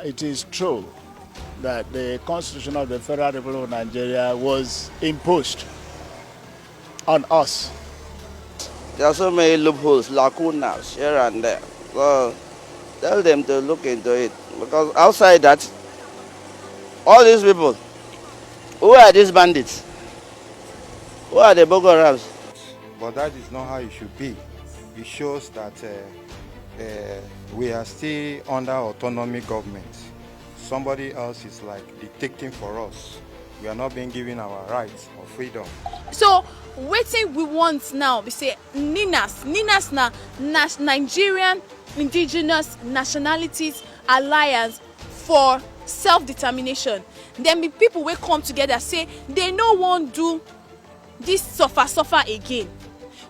it is true that the Constitution of the Federal Republic of Nigeria was imposed on us. There are so many loopholes, lacunas here and there. So tell them to look into it. Because outside that, all these people, who are these bandits? Who are the Boko Harams? But that is not how it should be. It shows that we are still under autonomy government. Somebody else is like dictating for us. We are not being given our rights or freedom. So wetin we want now be say NINAS na Nigerian Indigenous Nationalities Alliance for Self-Determination. Dem be people wey come together say they no wan do this suffer again.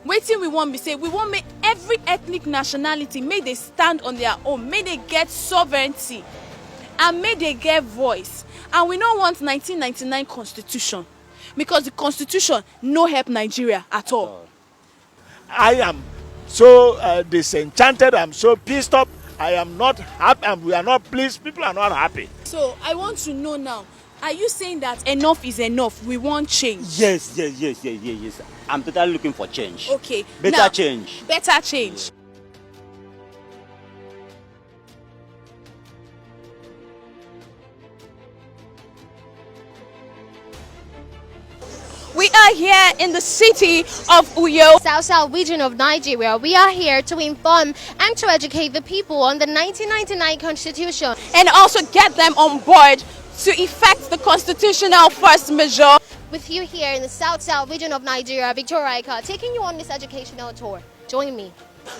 Wetin we want be say we want make every ethnic nationality make they stand on their own, make they get sovereignty and make they get voice. And we no want 1999 constitution because the constitution no help Nigeria at all. I am so disenchanted, I'm so pissed off, I am not happy, and we are not pleased, people are not happy. So I want to know now, are you saying that enough is enough, we want change? Yes. I'm totally looking for change. Okay. Better change. Better change. We are here in the city of Uyo, South region of Nigeria. We are here to inform and to educate the people on the 1999 Constitution and also get them on board to effect the constitutional first measure. With you here in the South region of Nigeria, Victoria Ika, taking you on this educational tour. Join me.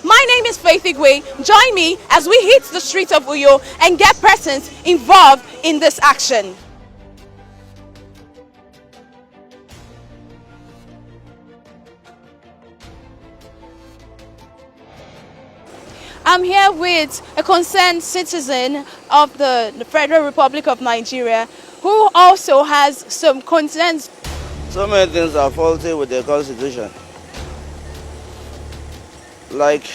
My name is Faith Igwe. Join me as we hit the streets of Uyo and get persons involved in this action. I'm here with a concerned citizen of the Federal Republic of Nigeria who also has some concerns. So many things are faulty with the Constitution. Like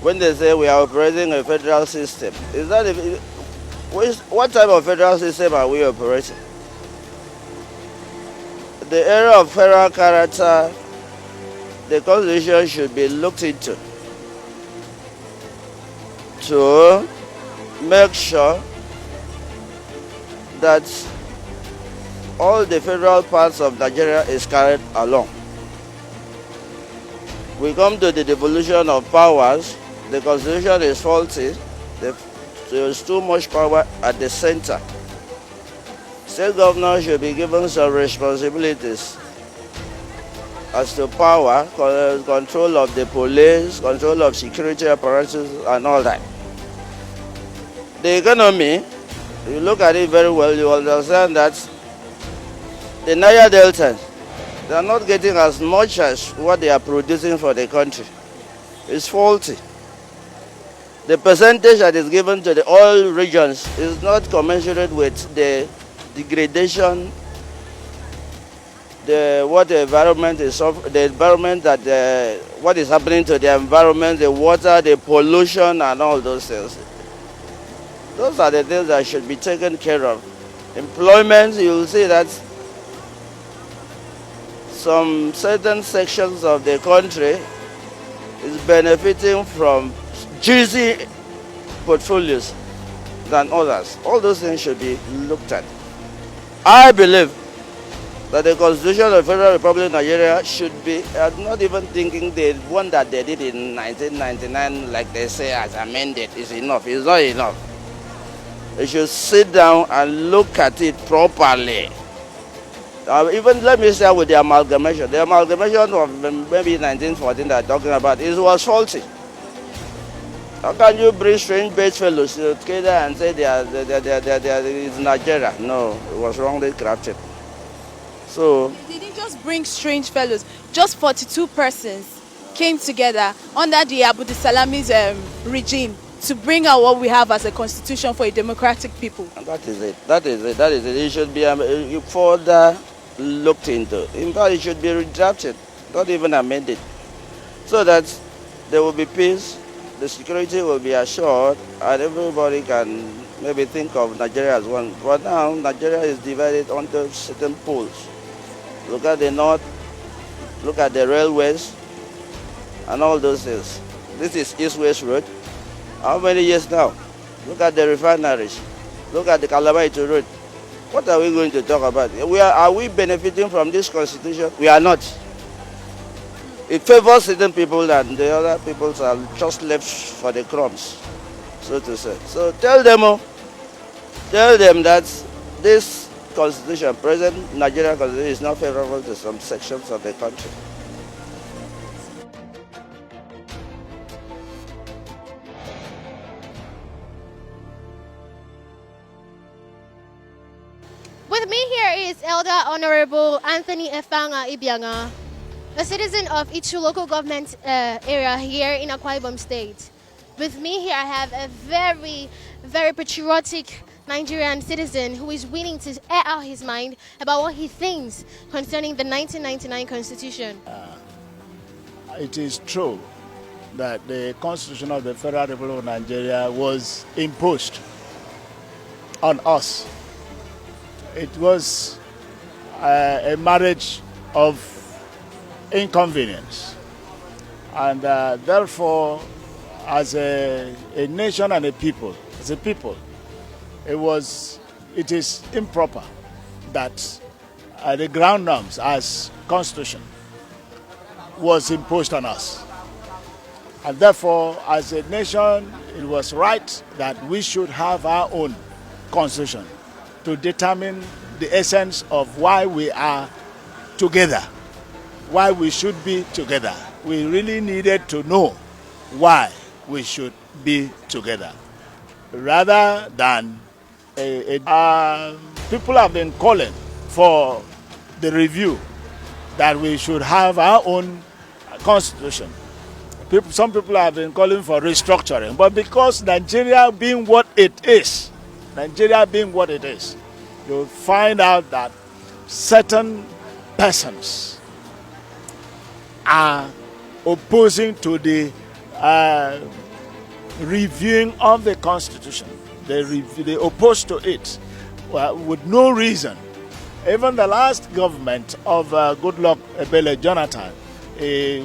when they say we are operating a federal system, is that what type of federal system are we operating? The area of federal character, the Constitution should be looked into to make sure that all the federal parts of Nigeria is carried along. We come to the devolution of powers. The Constitution is faulty. There is too much power at the center. State governors should be given some responsibilities as to power, control of the police, control of security apparatus and all that. The economy, you look at it very well, you understand that the Niger Delta, they are not getting as much as what they are producing for the country. It's faulty. The percentage that is given to the oil regions is not commensurate with the degradation, what happening to the environment, the water, the pollution, and all those things. Those are the things that should be taken care of. Employment, you will see that some certain sections of the country is benefiting from juicy portfolios than others. All those things should be looked at. I believe that the Constitution of the Federal Republic of Nigeria should be, not even thinking the one that they did in 1999, like they say, as amended, is enough. It's not enough. They should sit down and look at it properly. Even let me start with the amalgamation. The amalgamation of maybe 1914 that I'm talking about, it was faulty. How can you bring strange bedfellows together and say it's Nigeria? No, it was wrongly crafted. So They didn't just bring strange fellows, just 42 persons came together under the Abu Salami's regime to bring out what we have as a constitution for a democratic people. And that is it. It should be further looked into. In fact, it should be redrafted, not even amended, so that there will be peace, the security will be assured, and everybody can maybe think of Nigeria as one. But now Nigeria is divided onto certain poles. Look at the north, look at the railways, and all those things. This is East-West Road. How many years now? Look at the refineries. Look at the Calabar-Itu Road. What are we going to talk about? Are we benefiting from this constitution? We are not. It favors certain people and the other people are just left for the crumbs, so to say. So tell them that this constitution, present Nigerian constitution, is not favorable to some sections of the country. With me here is Elder Honorable Anthony Efanga Ibianga, a citizen of Itu local government area here in Akwa Ibom State. With me here I have a very, very patriotic Nigerian citizen who is willing to air out his mind about what he thinks concerning the 1999 Constitution. It is true that the Constitution of the Federal Republic of Nigeria was imposed on us. It was a marriage of inconvenience, and therefore, as a nation and a people, it is improper that the ground norms as constitution was imposed on us, and therefore, as a nation, it was right that we should have our own constitution to determine the essence of why we are together, why we should be together. We really needed to know why we should be together. Rather than people have been calling for the review, that we should have our own constitution. Some people have been calling for restructuring, but because Nigeria being what it is, you'll find out that certain persons are opposing to the reviewing of the Constitution. They oppose to it with no reason. Even the last government of Goodluck Ebele Jonathan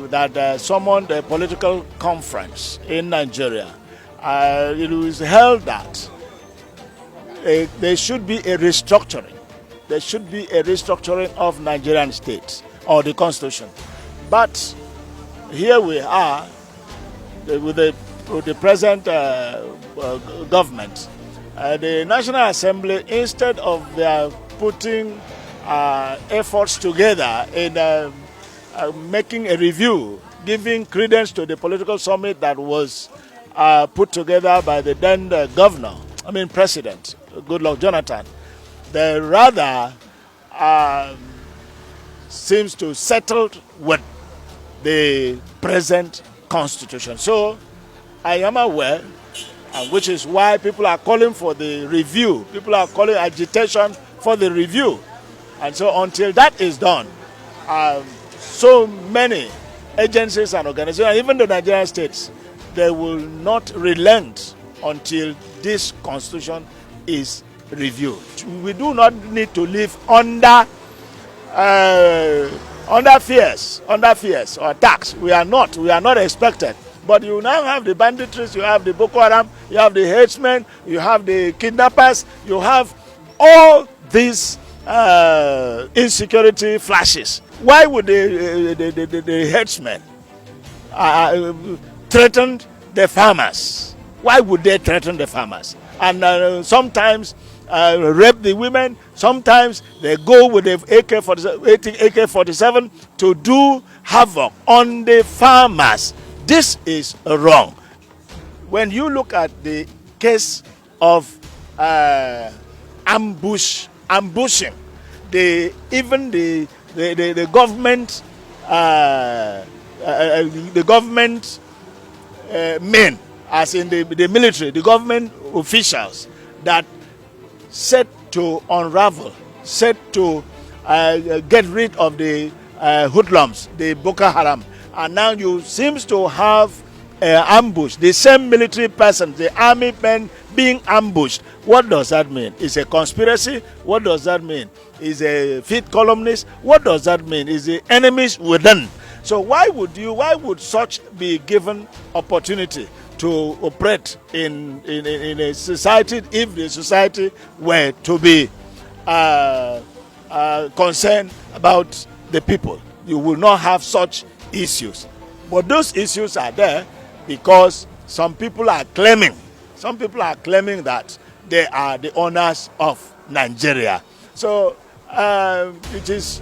that summoned a political conference in Nigeria, it was held that there should be a restructuring. There should be a restructuring of Nigerian state or the Constitution. But here we are with the present government. The National Assembly, instead of their putting efforts together in making a review, giving credence to the political summit that was put together by the then President Goodluck Jonathan, they rather seems to settle with the present constitution. So I am aware, which is why people are calling for the review. People are calling agitation for the review. And so until that is done, so many agencies and organizations, even the Nigerian states, they will not relent until this constitution is reviewed. We do not need to live under fears or attacks. We are not expected. But you now have the banditries, you have the Boko Haram, you have the herdsmen, you have the kidnappers, you have all these insecurity flashes. Why would the herdsmen threaten the farmers? Why would they threaten the farmers? And sometimes rape the women. Sometimes they go with the AK-47 to do havoc on the farmers. This is wrong. When you look at the case of ambushing, the government, men, as in the military, the government officials that set to unravel, set to get rid of the hoodlums, the Boko Haram. And now you seems to have ambushed, the same military persons, the army men being ambushed. What does that mean? Is a conspiracy? What does that mean? Is a fifth columnist? What does that mean? Is the enemies within? So why would such be given opportunity to operate in a society if the society were to be concerned about the people? You will not have such issues. But those issues are there because some people are claiming that they are the owners of Nigeria. So it is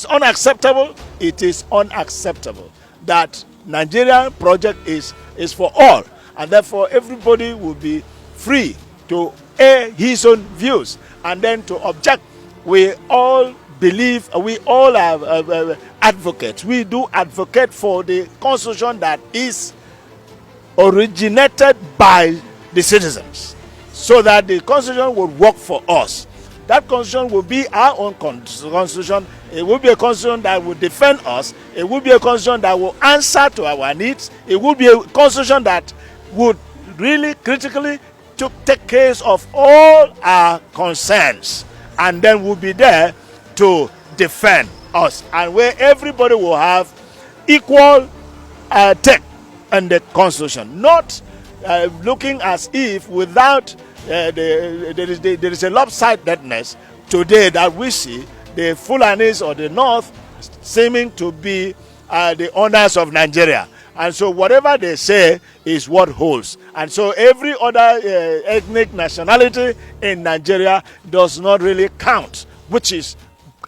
unacceptable. It is unacceptable that Nigerian project is for all, and therefore everybody will be free to air his own views and then to object. We all believe, we all are advocates. We do advocate for the constitution that is originated by the citizens, so that the constitution will work for us. That constitution will be our own constitution. It will be a constitution that will defend us. It will be a constitution that will answer to our needs. It will be a constitution that would really critically take care of all our concerns, and then will be there to defend us, and where everybody will have equal take on the constitution, not looking as if without there is a lopsidedness today that we see the Fulanis or the North seeming to be the owners of Nigeria. And so whatever they say is what holds. And so every other ethnic nationality in Nigeria does not really count, which is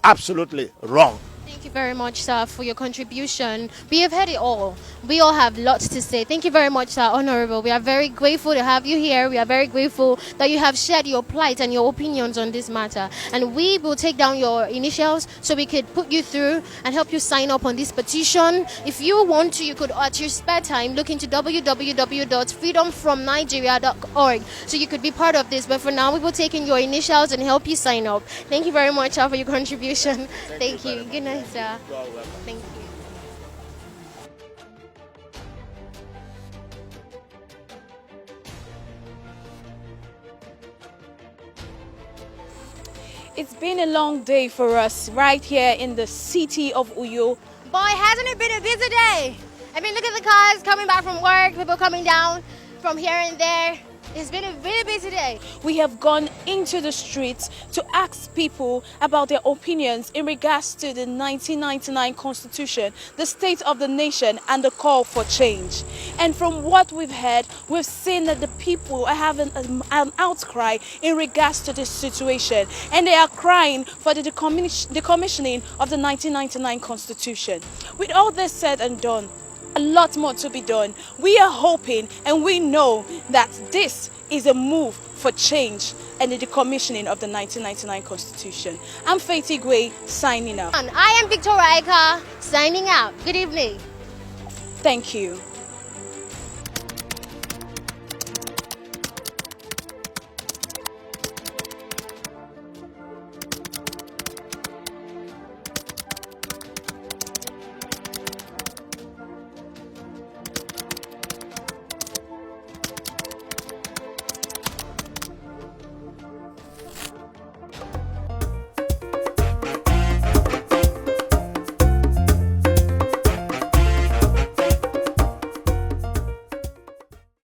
absolutely wrong. Thank you very much, sir, for your contribution. We have heard it all. We all have lots to say. Thank you very much, sir, Honorable. We are very grateful to have you here. We are very grateful that you have shared your plight and your opinions on this matter. And we will take down your initials so we could put you through and help you sign up on this petition. If you want to, you could, at your spare time, look into www.freedomfromnigeria.org so you could be part of this. But for now, we will take in your initials and help you sign up. Thank you very much, sir, for your contribution. Thank you. Good night, sir. Thank you. It's been a long day for us right here in the city of Uyo. Boy, hasn't it been a busy day? I mean, look at the cars coming back from work, people coming down from here and there. It's been a very busy day. We have gone into the streets to ask people about their opinions in regards to the 1999 Constitution, the state of the nation, and the call for change. And from what we've heard, we've seen that the people are having an outcry in regards to this situation. And they are crying for the decommissioning of the 1999 Constitution. With all this said and done, a lot more to be done. We are hoping and we know that this is a move for change and the decommissioning of the 1999 Constitution. I'm Faith Igwe, signing out. I am Victoria Ika, signing out. Good evening. Thank you.